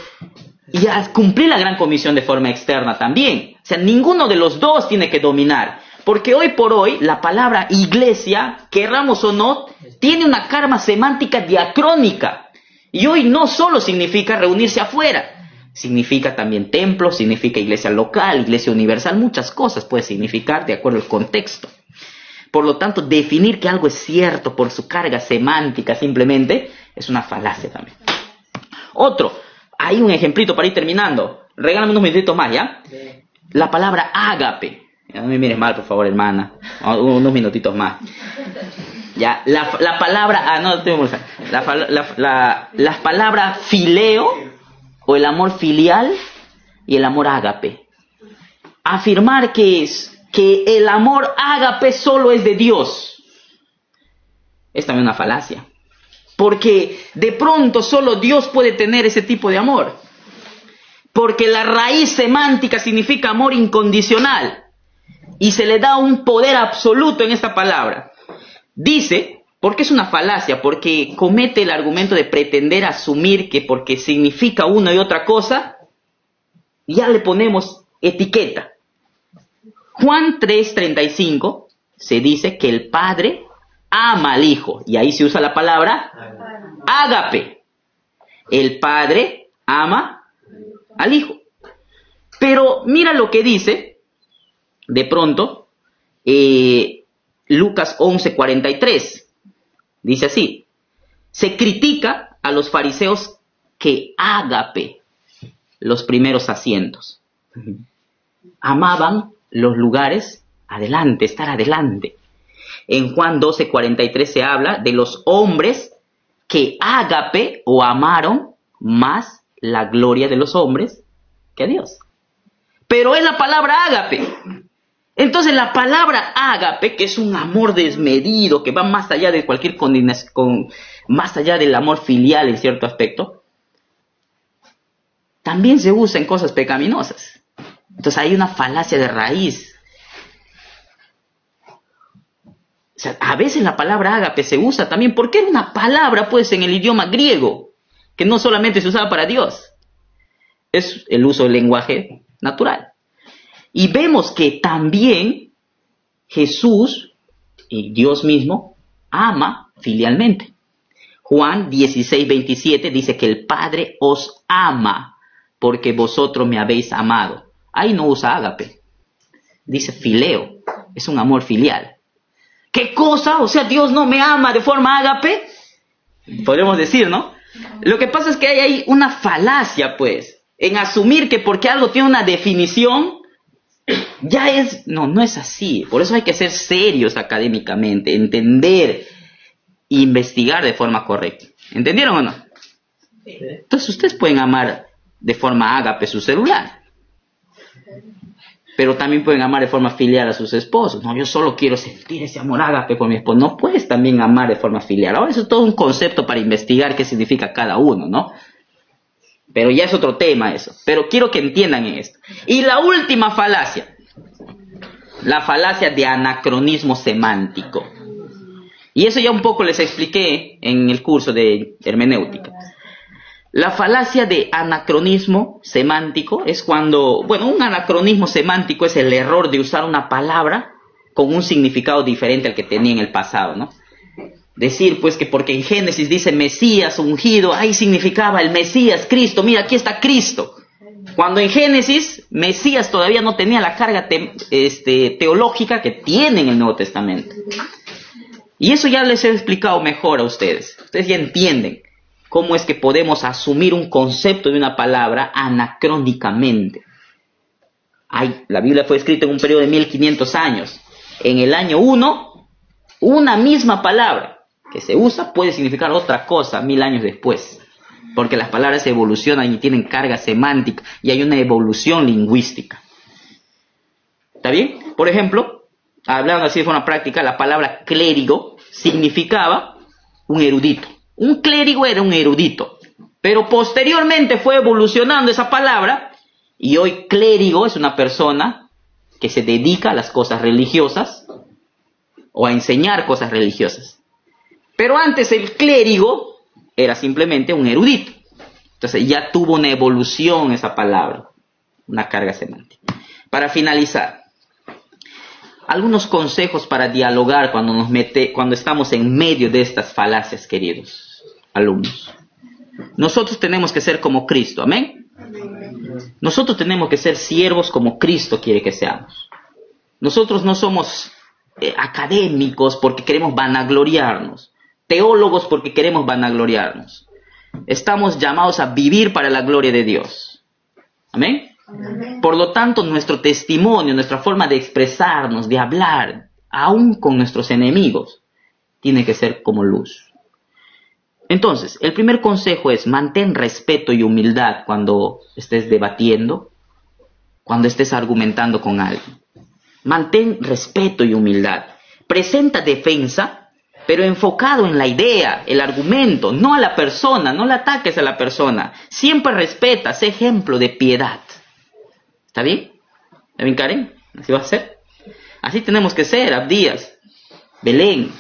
y a cumplir la gran comisión de forma externa también. O sea, ninguno de los dos tiene que dominar. Porque hoy por hoy, la palabra iglesia, querramos o no, tiene una carga semántica diacrónica. Y hoy no solo significa reunirse afuera. Significa también templo, significa iglesia local, iglesia universal. Muchas cosas puede significar de acuerdo al contexto. Por lo tanto, definir que algo es cierto por su carga semántica simplemente es una falacia también. Otro. Hay un ejemplito para ir terminando. Regálame unos minutitos más, ¿ya? Sí. La palabra ágape. No me mires mal, por favor, hermana. Unos minutitos más. Ya, la palabra... no, te voy a molestar. Las palabras fileo, o el amor filial, y el amor ágape. Afirmar que el amor ágape solo es de Dios es también una falacia. Porque de pronto solo Dios puede tener ese tipo de amor. Porque la raíz semántica significa amor incondicional. Y se le da un poder absoluto en esta palabra. Dice, porque es una falacia, porque comete el argumento de pretender asumir que porque significa una y otra cosa, ya le ponemos etiqueta. Juan 3:35 se dice que el Padre ama al Hijo, y ahí se usa la palabra ágape. El Padre ama al Hijo. Pero mira lo que dice, de pronto, Lucas 11:43. Dice así: se critica a los fariseos que ágape los primeros asientos. Amaban los lugares adelante, estar adelante. En Juan 12:43 se habla de los hombres que ágape o amaron más la gloria de los hombres que a Dios. Pero es la palabra ágape. Entonces la palabra ágape, que es un amor desmedido, que va más allá de cualquier más allá del amor filial en cierto aspecto, también se usa en cosas pecaminosas. Entonces hay una falacia de raíz. O sea, a veces la palabra ágape se usa también porque era una palabra pues en el idioma griego, que no solamente se usaba para Dios. Es el uso del lenguaje natural. Y vemos que también Jesús y Dios mismo ama filialmente. Juan 16:27 dice que el Padre os ama porque vosotros me habéis amado. Ahí no usa ágape. Dice fileo. Es un amor filial. ¿Qué cosa? O sea, Dios no me ama de forma ágape. Podríamos decir, ¿no? Lo que pasa es que hay ahí una falacia, pues, en asumir que porque algo tiene una definición, ya es... No es así. Por eso hay que ser serios académicamente, entender e investigar de forma correcta. ¿Entendieron o no? Sí. Entonces ustedes pueden amar de forma ágape su celular, pero también pueden amar de forma filial a sus esposos. No, yo solo quiero sentir ese amor ágape por mi esposo. No puedes también amar de forma filial. Ahora eso es todo un concepto para investigar qué significa cada uno, ¿no? Pero ya es otro tema eso. Pero quiero que entiendan en esto. Y la última falacia. La falacia de anacronismo semántico. Y eso ya un poco les expliqué en el curso de hermenéutica. La falacia de anacronismo semántico es cuando, bueno, un anacronismo semántico es el error de usar una palabra con un significado diferente al que tenía en el pasado, ¿no? Decir, pues, que porque en Génesis dice Mesías ungido, ahí significaba el Mesías, Cristo, mira, aquí está Cristo. Cuando en Génesis, Mesías todavía no tenía la carga teológica que tiene en el Nuevo Testamento. Y eso ya les he explicado mejor a ustedes. Ustedes ya entienden cómo es que podemos asumir un concepto de una palabra anacrónicamente. La Biblia fue escrita en un periodo de 1500 años. En el año 1, una misma palabra que se usa puede significar otra cosa 1000 años después. Porque las palabras evolucionan y tienen carga semántica y hay una evolución lingüística. ¿Está bien? Por ejemplo, hablando así de forma práctica, la palabra clérigo significaba un erudito. Un clérigo era un erudito, pero posteriormente fue evolucionando esa palabra y hoy clérigo es una persona que se dedica a las cosas religiosas o a enseñar cosas religiosas. Pero antes el clérigo era simplemente un erudito. Entonces ya tuvo una evolución esa palabra, una carga semántica. Para finalizar, algunos consejos para dialogar cuando estamos en medio de estas falacias, queridos alumnos. Nosotros tenemos que ser como Cristo, ¿amén? Nosotros tenemos que ser siervos como Cristo quiere que seamos. Nosotros no somos académicos porque queremos vanagloriarnos, teólogos porque queremos vanagloriarnos. Estamos llamados a vivir para la gloria de Dios. ¿Amén? Por lo tanto, nuestro testimonio, nuestra forma de expresarnos, de hablar, aún con nuestros enemigos, tiene que ser como luz. Entonces, el primer consejo es mantén respeto y humildad cuando estés debatiendo, cuando estés argumentando con alguien. Mantén respeto y humildad. Presenta defensa, pero enfocado en la idea, el argumento, no a la persona, no le ataques a la persona. Siempre respeta, sé ejemplo de piedad. ¿Está bien? ¿Está bien, Karen? ¿Así va a ser? Así tenemos que ser, Abdías, Belén.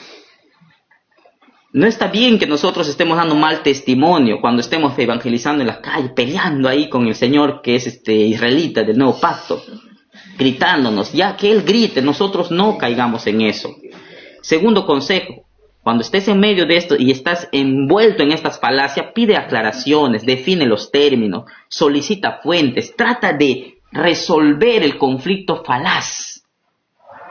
No está bien que nosotros estemos dando mal testimonio cuando estemos evangelizando en la calle, peleando ahí con el Señor que es israelita del nuevo pacto, gritándonos, ya que Él grite, nosotros no caigamos en eso. Segundo consejo, cuando estés en medio de esto y estás envuelto en estas falacias, pide aclaraciones, define los términos, solicita fuentes, trata de resolver el conflicto falaz.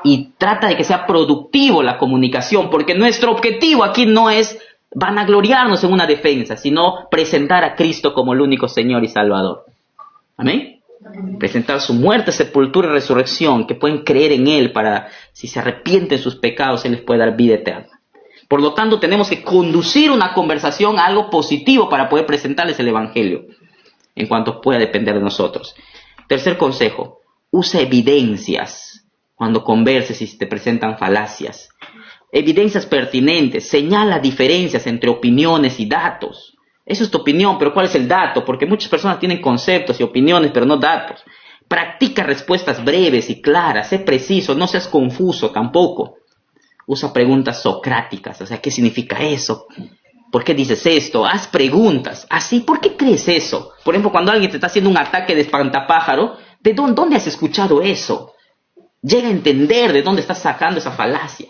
Y trata de que sea productivo la comunicación, porque nuestro objetivo aquí no es vanagloriarnos en una defensa, sino presentar a Cristo como el único Señor y Salvador. ¿Amén? Presentar su muerte, sepultura y resurrección, que pueden creer en Él para, si se arrepienten sus pecados, Él les puede dar vida eterna. Por lo tanto, tenemos que conducir una conversación a algo positivo para poder presentarles el Evangelio, en cuanto pueda depender de nosotros. Tercer consejo, usa evidencias cuando converses y te presentan falacias. Evidencias pertinentes, señala diferencias entre opiniones y datos. Eso es tu opinión, pero ¿cuál es el dato? Porque muchas personas tienen conceptos y opiniones, pero no datos. Practica respuestas breves y claras, sé preciso, no seas confuso tampoco. Usa preguntas socráticas, o sea, ¿qué significa eso? ¿Por qué dices esto? Haz preguntas. Así, ¿por qué crees eso? Por ejemplo, cuando alguien te está haciendo un ataque de espantapájaro, ¿de dónde has escuchado eso? Llega a entender de dónde estás sacando esa falacia.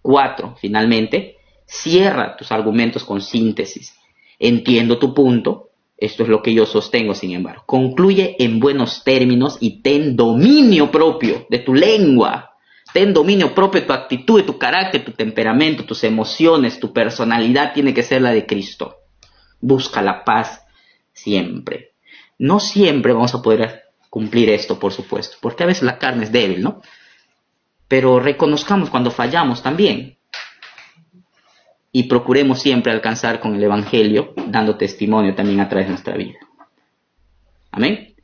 4, finalmente, cierra tus argumentos con síntesis. Entiendo tu punto, esto es lo que yo sostengo, sin embargo. Concluye en buenos términos y ten dominio propio de tu lengua. Ten dominio propio de tu actitud, de tu carácter, tu temperamento, tus emociones, tu personalidad tiene que ser la de Cristo. Busca la paz siempre. No siempre vamos a poder cumplir esto, por supuesto, porque a veces la carne es débil, ¿no? Pero reconozcamos cuando fallamos también. Y procuremos siempre alcanzar con el Evangelio, dando testimonio también a través de nuestra vida. ¿Amén?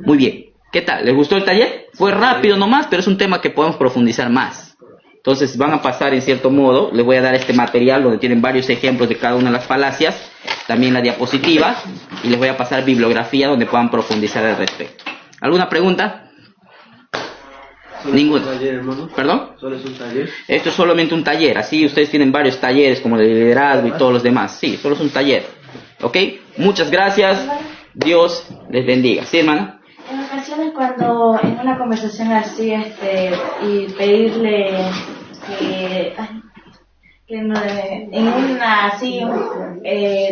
Muy bien. ¿Qué tal? ¿Les gustó el taller? Fue rápido nomás, pero es un tema que podemos profundizar más. Entonces van a pasar en cierto modo, les voy a dar este material donde tienen varios ejemplos de cada una de las falacias, también la diapositiva, y les voy a pasar bibliografía donde puedan profundizar al respecto. ¿Alguna pregunta? Ninguno. Taller, hermano. ¿Perdón? Solo es un taller. Esto es solamente un taller, así ustedes tienen varios talleres como el de liderazgo y todos los demás. Sí, solo es un taller. ¿Ok? Muchas gracias. Dios les bendiga. ¿Sí, hermana? En ocasiones cuando en una conversación así, y pedirle que no, en una así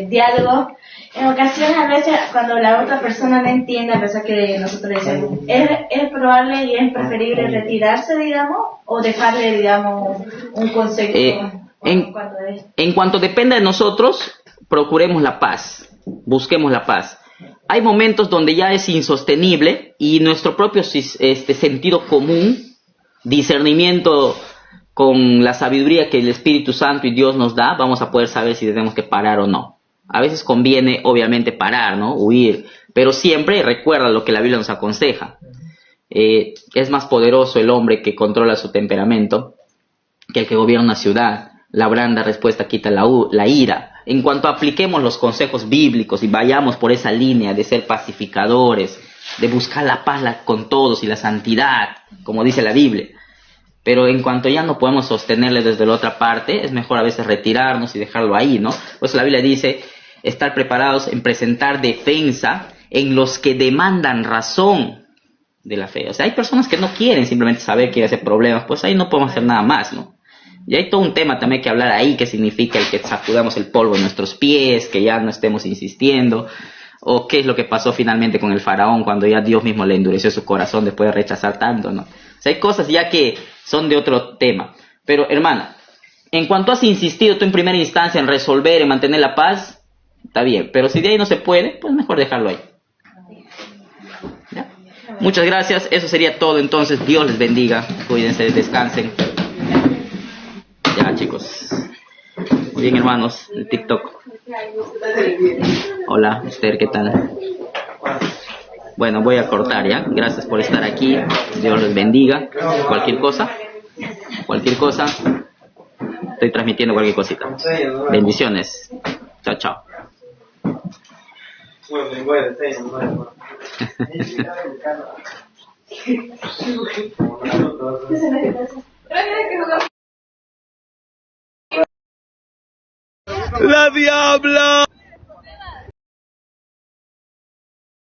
diálogo, en ocasiones a veces cuando la otra persona no entiende, a pesar que nosotros decimos, es probable y es preferible retirarse, digamos, o dejarle, digamos, un consejo. En cuanto dependa de nosotros, procuremos la paz, busquemos la paz. Hay momentos donde ya es insostenible y nuestro propio sentido común, discernimiento con la sabiduría que el Espíritu Santo y Dios nos da, vamos a poder saber si tenemos que parar o no. A veces conviene, obviamente, parar, ¿no? Huir, pero siempre recuerda lo que la Biblia nos aconseja. Es más poderoso el hombre que controla su temperamento que el que gobierna una ciudad. La blanda respuesta quita la ira. En cuanto apliquemos los consejos bíblicos y vayamos por esa línea de ser pacificadores, de buscar la paz con todos y la santidad, como dice la Biblia. Pero en cuanto ya no podemos sostenerle desde la otra parte, es mejor a veces retirarnos y dejarlo ahí, ¿no? Pues la Biblia dice, estar preparados en presentar defensa en los que demandan razón de la fe. O sea, hay personas que no quieren simplemente saber que hay ese problema, pues ahí no podemos hacer nada más, ¿no? Y hay todo un tema también que hablar ahí, que significa el que sacudamos el polvo en nuestros pies, que ya no estemos insistiendo, o qué es lo que pasó finalmente con el faraón cuando ya Dios mismo le endureció su corazón después de rechazar tanto, ¿no? O sea, hay cosas ya que son de otro tema. Pero, hermana, en cuanto has insistido tú en primera instancia en resolver, en mantener la paz, está bien. Pero si de ahí no se puede, pues mejor dejarlo ahí. ¿Ya? Muchas gracias. Eso sería todo entonces. Dios les bendiga. Cuídense, descansen. Ya, chicos. Muy bien, hermanos de TikTok. Hola, Esther, ¿qué tal? Bueno, voy a cortar, ¿ya? Gracias por estar aquí. Dios les bendiga. Cualquier cosa, estoy transmitiendo cualquier cosita. Bendiciones. Chao, chao. ¡La diabla!